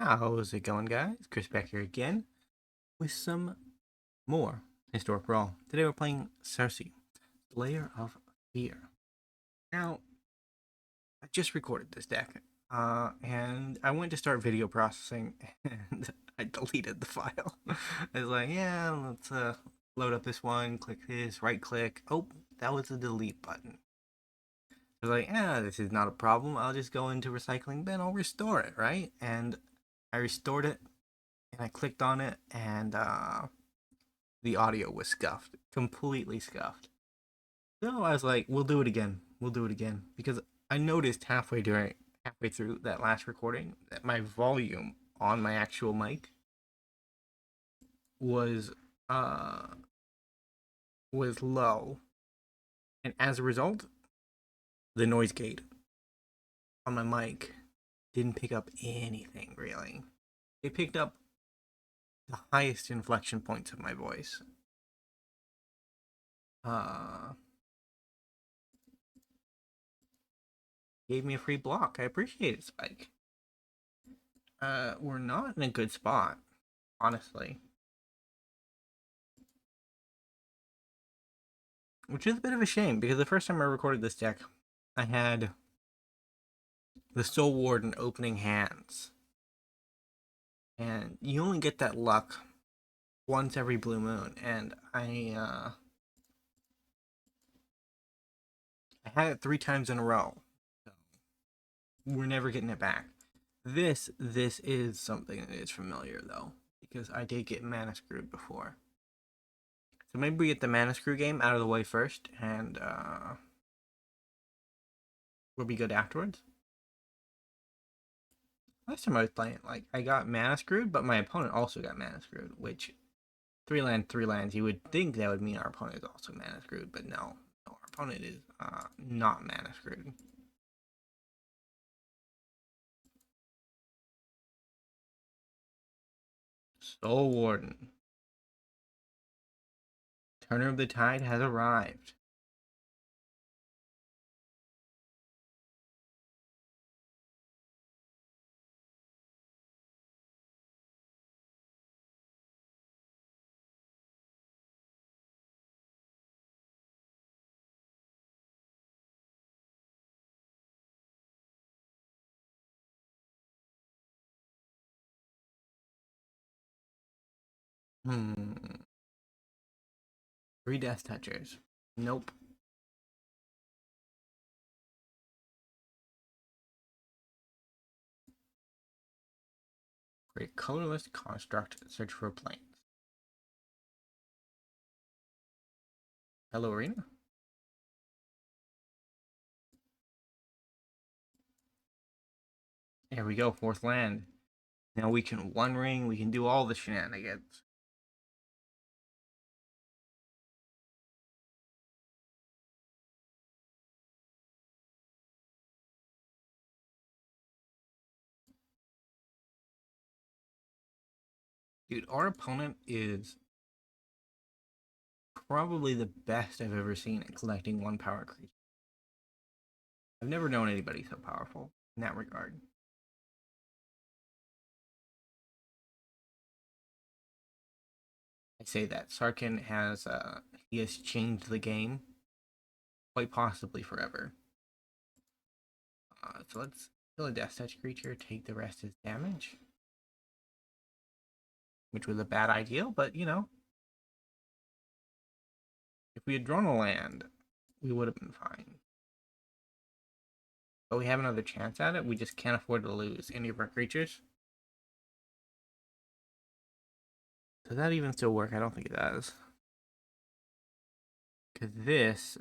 How's it going, guys? Chris back here again with some more Historic Brawl. Today we're playing Cerise, Layer of Fear. Now, I just recorded this deck, and I went to start video processing, and I deleted the file. I was like, yeah, let's load up this one, click this, right click. Oh, that was the delete button. I was like, yeah, this is not a problem. I'll just go into recycling bin, I'll restore it, right? And I restored it, and I clicked on it, and the audio was scuffed, completely scuffed. So I was like, we'll do it again. We'll do it again. Because I noticed halfway through that last recording that my volume on my actual mic was uh was low. And as a result, the noise gate on my mic didn't pick up anything really. It picked up the highest inflection points of my voice. Uh Gave me a free block. I appreciate it, Spike. We're not in a good spot, honestly. Which is a bit of a shame, because the first time I recorded this deck, I had the Soul Warden opening hands. And you only get that luck once every blue moon, and I had it 3 times in a row. So we're never getting it back. This is something that is familiar, though, because I did get mana screwed before. So maybe we get the mana screw game out of the way first, and we'll be good afterwards. Last time I was playing, like, I got mana screwed, but my opponent also got mana screwed, which 3 lands, you would think that would mean our opponent is also mana screwed, but no, our opponent is not mana screwed. Soul Warden. Turner of the Tide has arrived. Hmm. 3 Death Touchers. Nope. Create colorless construct. Search for planes. Hello, Arena. There we go. 4th land. Now we can One Ring. We can do all the shenanigans. Dude, our opponent is probably the best I've ever seen at collecting 1 power creature. I've never known anybody so powerful in that regard. I say that Sarkin has he has changed the game, quite possibly forever. So let's kill a Death Touch creature, take the rest as damage, which was a bad idea, but you know, if we had drawn a land, we would have been fine. But we have another chance at it. We just can't afford to lose any of our creatures. Does that even still work? I don't think it does. Because this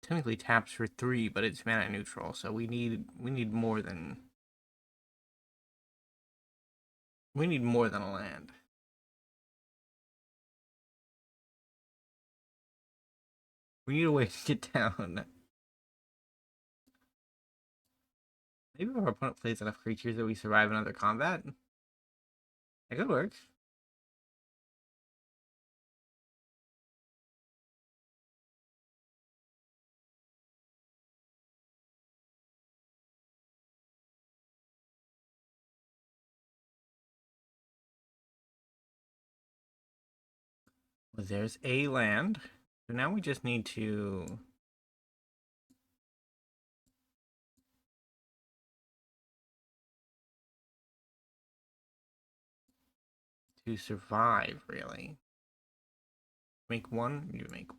technically taps for 3, but it's mana neutral, so we need more than a land. We need a way to get down. Maybe if our opponent plays enough creatures that we survive another combat. That could work. Well, there's a land. So now we just need to survive, really. Make one, you make.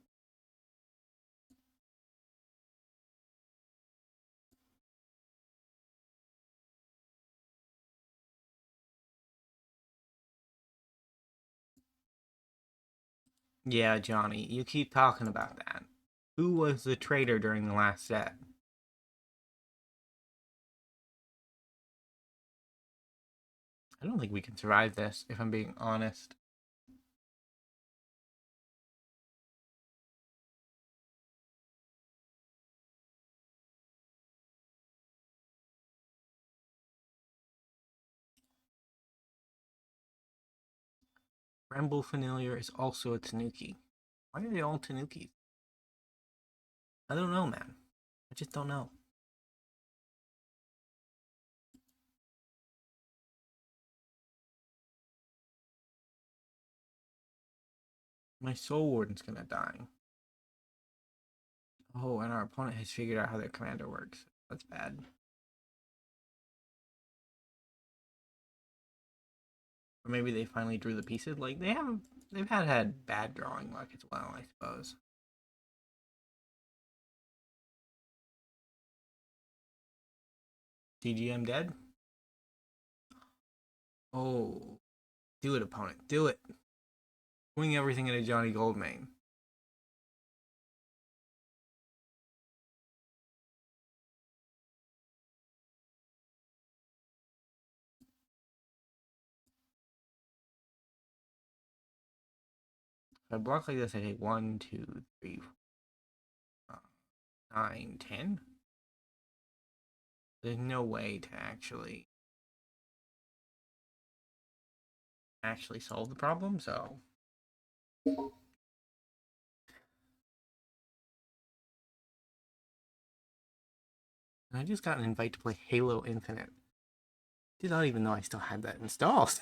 Yeah, Johnny, you keep talking about that. Who was the traitor during the last set? I don't think we can survive this, if I'm being honest. Bramble Familiar is also a Tanuki. Why are they all Tanukis? I don't know, man. I just don't know. My Soul Warden's gonna die. Oh, and our opponent has figured out how their commander works. That's bad. Or maybe they finally drew the pieces. Like they've had bad drawing luck as well, I suppose. DGM dead. Oh, do it, opponent. Do it. Wing everything into Johnny Goldmane. If I block like this, I take 1, 2, 3, 4, 9, 10. There's no way to actually solve the problem, so I just got an invite to play Halo Infinite. Did not even know I still had that installed.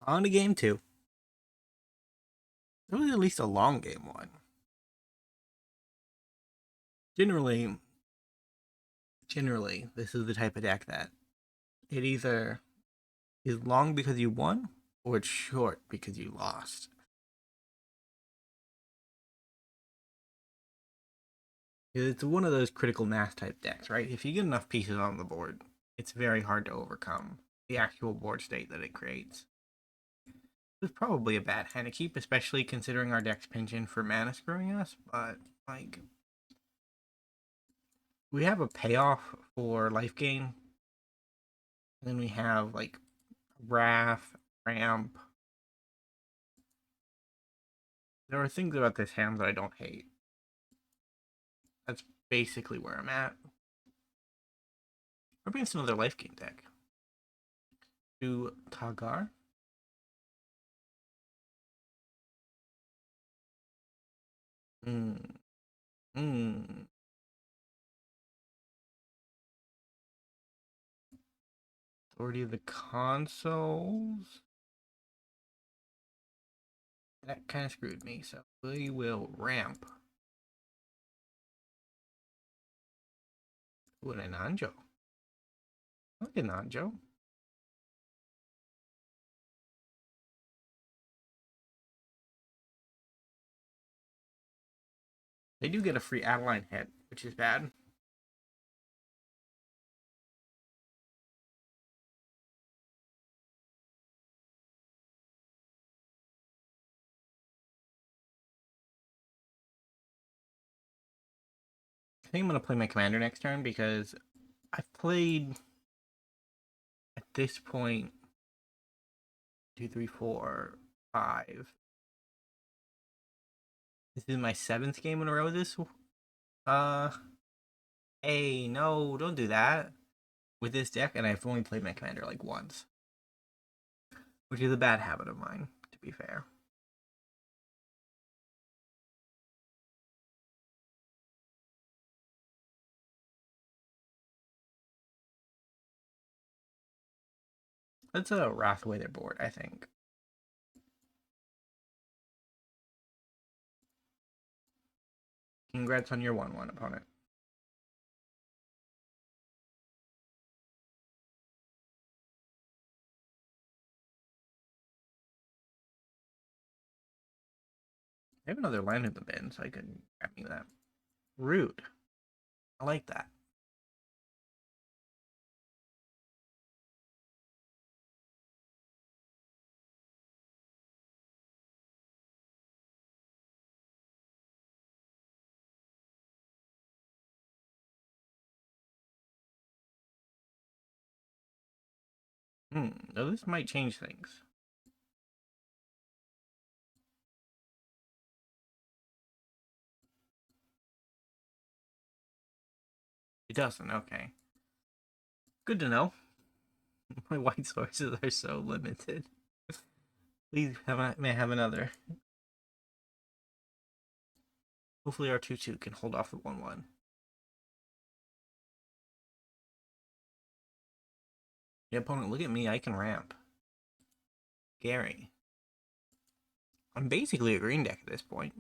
On to game 2. It was at least a long game 1. Generally, this is the type of deck that it either is long because you won, or it's short because you lost. It's one of those critical mass type decks, right? If you get enough pieces on the board, it's very hard to overcome the actual board state that it creates. It's probably a bad hand to keep, especially considering our deck's penchant for mana screwing us, but, like, we have a payoff for life gain. And then we have, like, Wrath, Ramp. There are things about this hand that I don't hate. That's basically where I'm at. We're against another life gain deck. To Tagar. Authority of the Consuls. That kind of screwed me, so we will ramp. Ooh, an Anjo. I like an Anjo. They do get a free Adeline hit, which is bad. I think I'm going to play my commander next turn because I've played at this point 2, 3, 4, 5. This is my 7th game in a row. Hey, no, don't do that with this deck. And I've only played my commander like once. which is a bad habit of mine, to be fair. Let's wrath away their board, I think. Congrats on your 1/1 opponent. I have another land in the bin, so I could grab me that. Rude. I like that. Though this might change things. It doesn't, okay. Good to know. My white sources are so limited. Please may I have another. Hopefully our 2/2 can hold off the 1/1. The opponent, look at me, I can ramp. Gary. I'm basically a green deck at this point.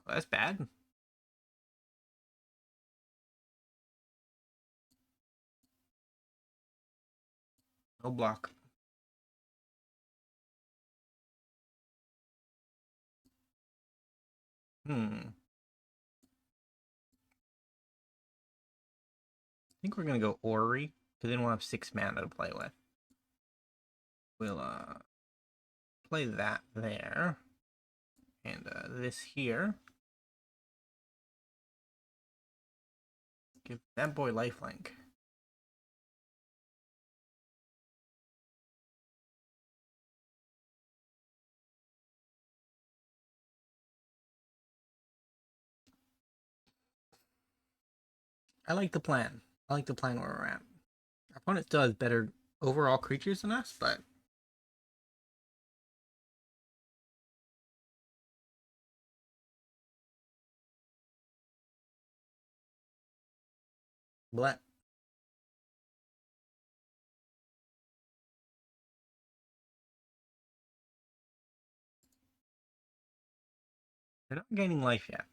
Oh, that's bad. No block. I think we're gonna go Orrery, because then we'll have 6 mana to play with. We'll play that there. And this here. Give that boy lifelink. I like the plan. I like the plan where we're at. Our opponent still has better overall creatures than us, but Blat. They're not gaining life yet.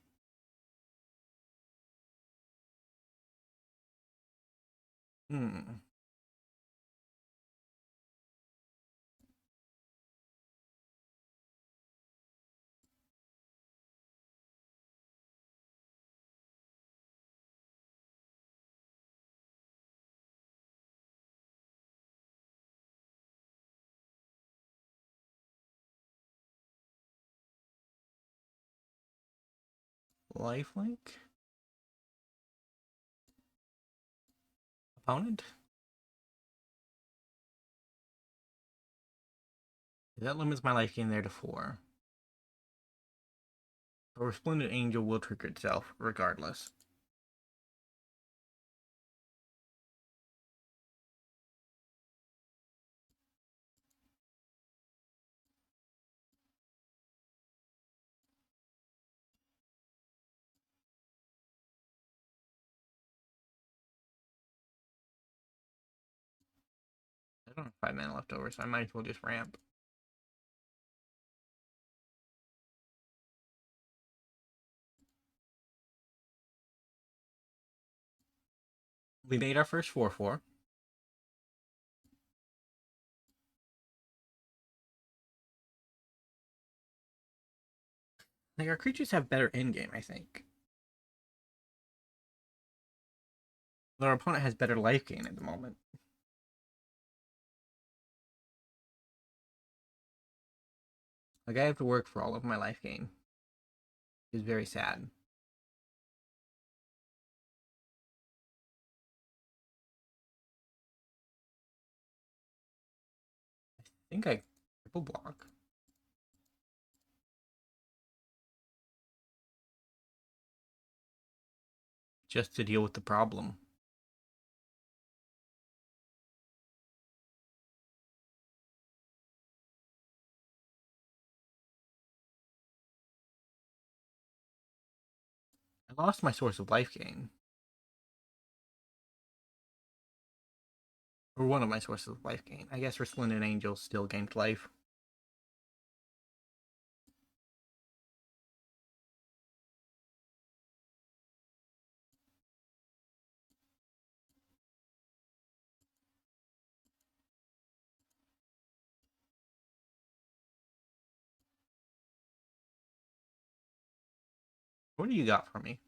Lifelink? Opponent? That limits my life gain there to 4. Or Resplendent Angel will trigger itself, regardless. I don't have 5 mana left over, so I might as well just ramp. We made our first 4/4. Like, our creatures have better endgame, I think. But our opponent has better life gain at the moment. Like, I have to work for all of my life gain. It's very sad. I think I triple block. just to deal with the problem. I lost my source of life gain. Or one of my sources of life gain. I guess Resplendent Angel still gained life. What do you got for me?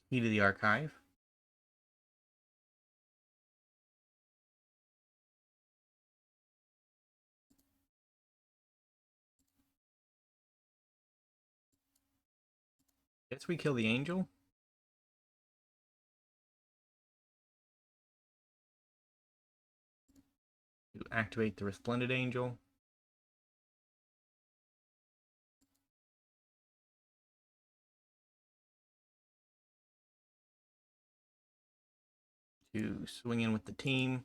Key to the Archive. Guess we kill the Angel. To activate the Resplendent Angel. To swing in with the team.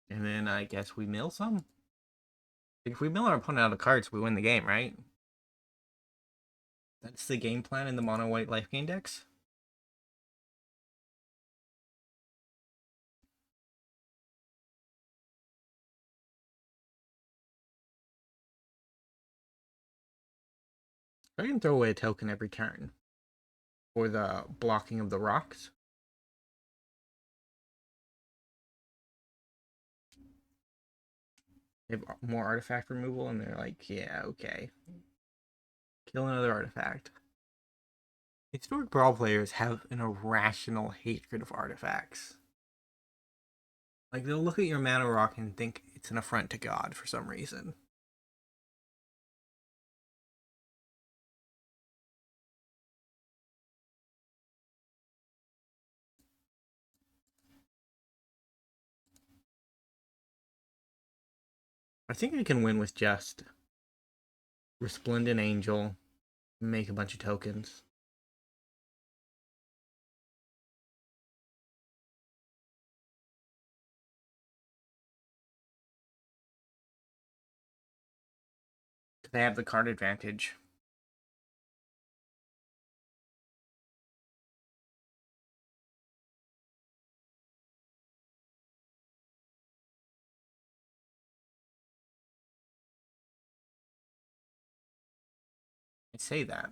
And then I guess we mill some. If we mill our opponent out of cards, we win the game, right? That's the game plan in the mono white life gain decks. I can throw away a token every turn for the blocking of the rocks. They have more artifact removal, and they're like, yeah, okay. Kill another artifact. Historic Brawl players have an irrational hatred of artifacts. Like, they'll look at your mana rock and think it's an affront to God for some reason. I think I can win with just Resplendent Angel, make a bunch of tokens. They have the card advantage. I say that.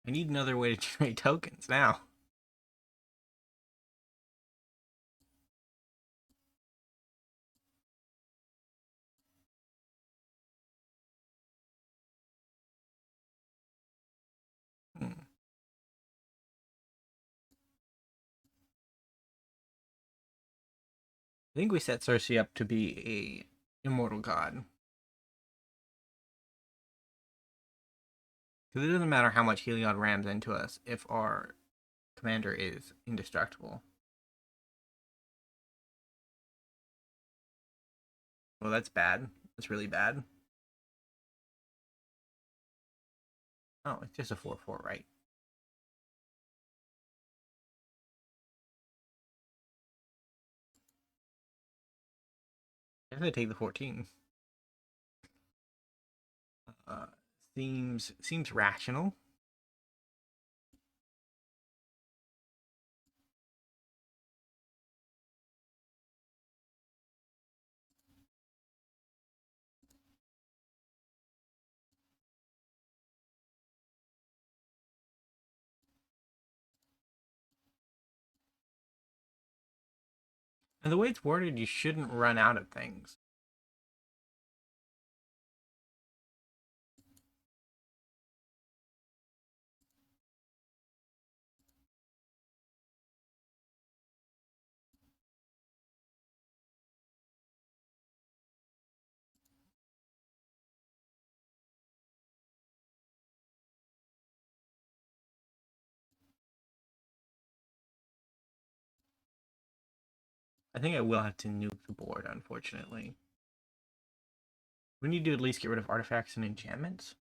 I need another way to generate tokens now. Hmm. I think we set Cersei up to be a immortal god. Because it doesn't matter how much Heliod rams into us if our commander is indestructible. Well, that's bad. That's really bad. Oh, it's just a 4/4, right? I guess I take the 14. Uh, seems rational. And the way it's worded, you shouldn't run out of things. I think I will have to nuke the board, unfortunately. We need to at least get rid of artifacts and enchantments.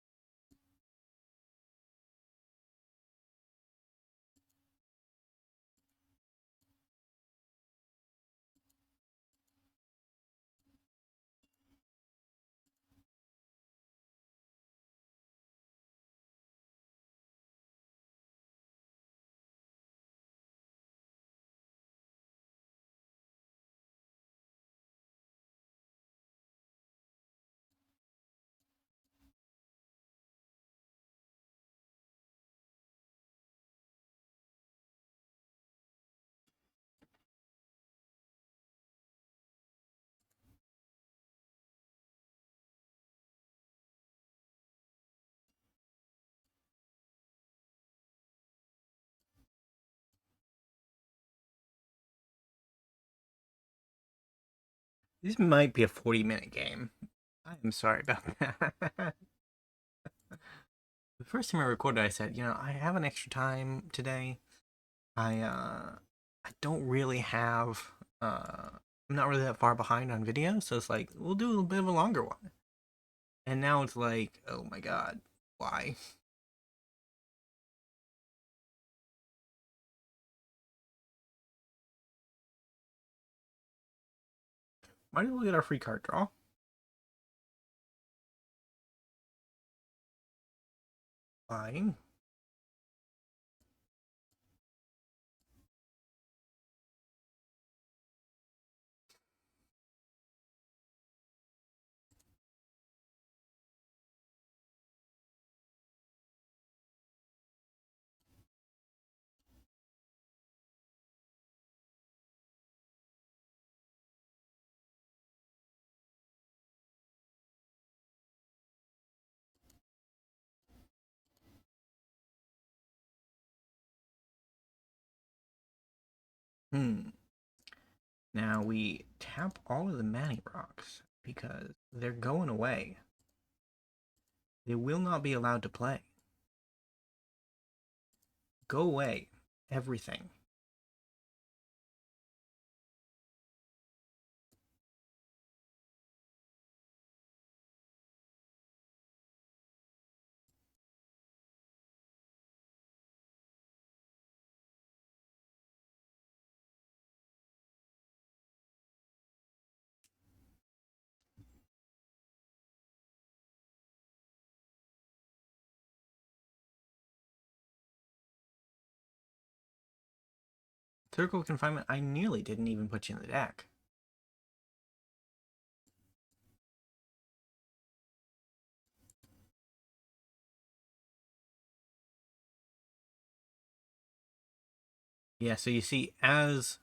This might be a 40-minute game. I'm sorry about that. The first time I recorded, I said, I have an extra time today. I don't really have I'm not really that far behind on videos, so it's like we'll do a little bit of a longer one. And now it's like, oh my god, why? Might as well get our free card draw. Fine. Now we tap all of the Manny rocks because they're going away. They will not be allowed to play. Go away. Everything. Circle of Confinement, I nearly didn't even put you in the deck. Yeah, so you see, as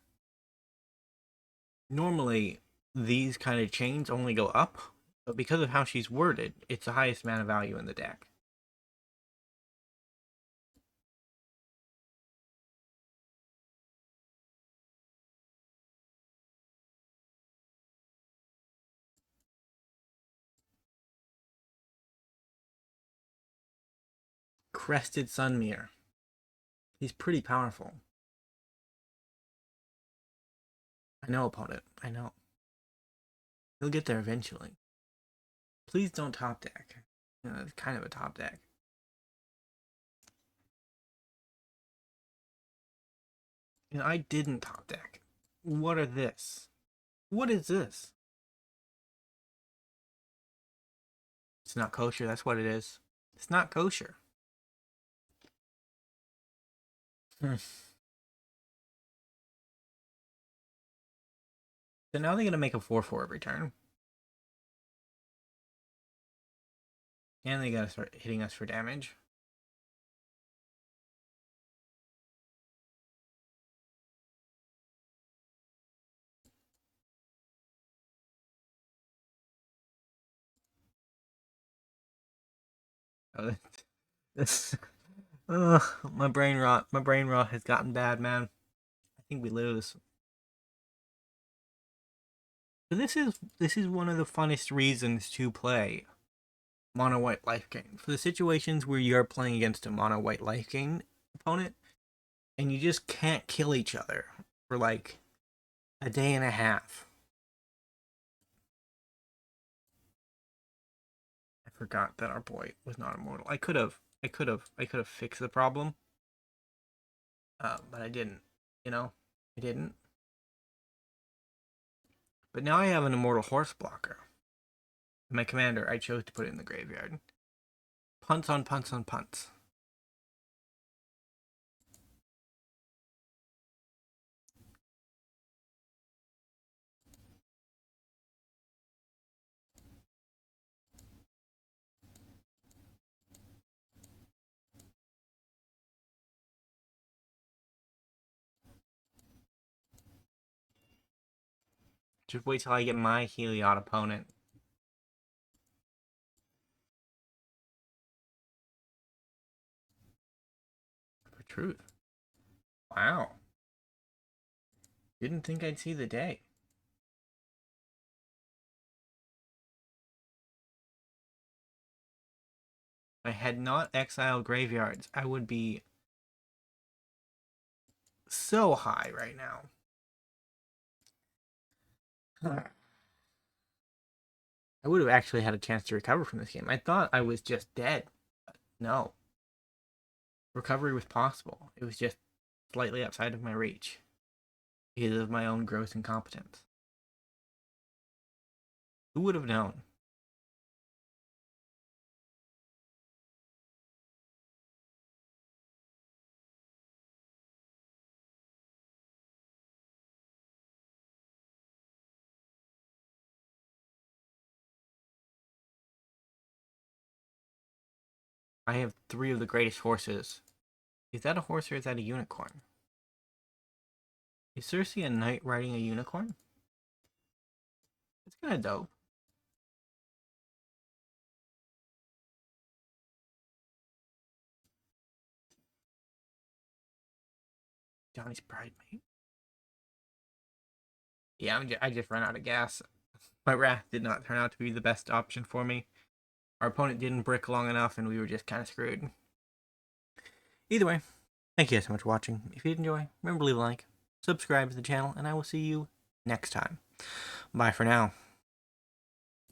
normally these kind of chains only go up, but because of how she's worded, it's the highest mana value in the deck. Crested Sunmere. He's pretty powerful. I know, opponent. I know. He'll get there eventually. Please don't top deck. It's kind of a top deck. And I didn't top deck. What are this? What is this? It's not kosher, that's what it is. It's not kosher. So now they're going to make a 4/4 every turn. And they got to start hitting us for damage. This, my brain rot has gotten bad, man. I think we lose. So this is one of the funnest reasons to play mono white life gain. For the situations where you're playing against a mono white life gain opponent and you just can't kill each other for like a day and a half. I forgot that our boy was not immortal. I could have fixed the problem. But I didn't, you know? I didn't. But now I have an immortal horse blocker. My commander, I chose to put it in the graveyard. Punts on punts on punts. Just wait till I get my Heliod opponent. For truth. Wow. Didn't think I'd see the day. If I had not exiled graveyards, I would be so high right now. I would have actually had a chance to recover from this game. I thought I was just dead. But no. Recovery was possible. It was just slightly outside of my reach because of my own gross incompetence. Who would have known? I have 3 of the greatest horses. Is that a horse or is that a unicorn? Is Cerise a knight riding a unicorn? It's kind of dope. Johnny's Pridemate. Yeah, I just ran out of gas. My wrath did not turn out to be the best option for me. Our opponent didn't brick long enough and we were just kind of screwed. Either way, thank you guys so much for watching. If you did enjoy, remember to leave a like, subscribe to the channel, and I will see you next time. Bye for now.